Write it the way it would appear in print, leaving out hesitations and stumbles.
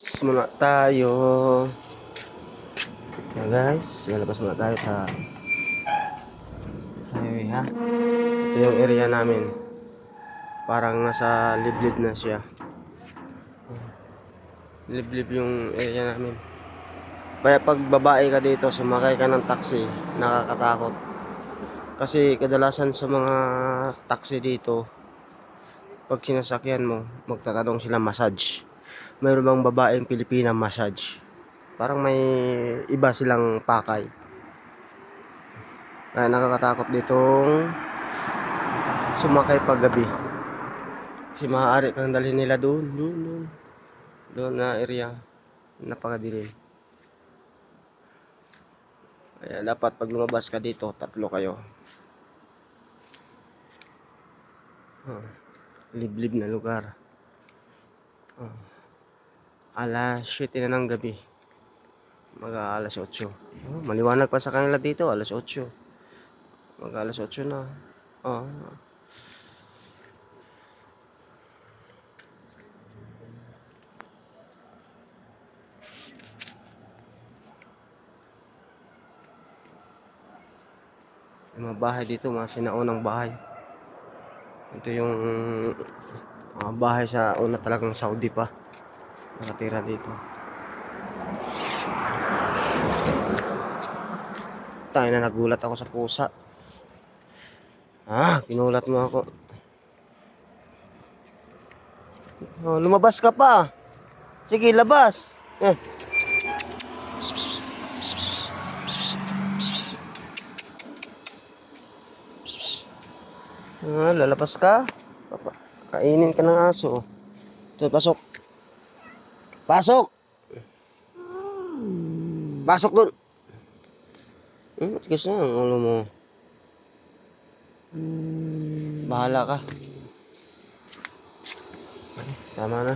Muna tayo. Guys, lalabas muna tayo sa highway ha. Ito yung area namin. Parang nasa liblib na siya. Liblib yung area namin. Kaya pag babae ka dito, sumakay ka ng taxi, nakakatakot. Kasi kadalasan sa mga taxi dito, pag sinasakyan mo, magtatanong sila massage. Mayroon bang babaeng Pilipina massage? Parang may iba silang pakay. Kaya nakakatakot ditong sumakay pag gabi. Kasi maaari kang dalhin nila doon na area. Napakadilim. Kaya dapat pag lumabas ka dito, tatlo kayo. Liblib na lugar. Alas 7 na ng gabi. Mag-aalas 8. Maliwanag pa sa kanila dito, alas 8. Mag-aalas 8 na. Yung mga bahay dito, mga sinaunang bahay. Ito yung bahay sa una talagang Saudi pa. Nakatira dito. Tayo na, nagulat ako sa pusa. Kinulat mo ako. Lumabas ka pa. Sige, labas. Lalabas ka. Kainin ka ng aso. Ito, pasok. Pasok! Pasok doon. Tigas na ang ulo mo. Bahala ka. Tama na.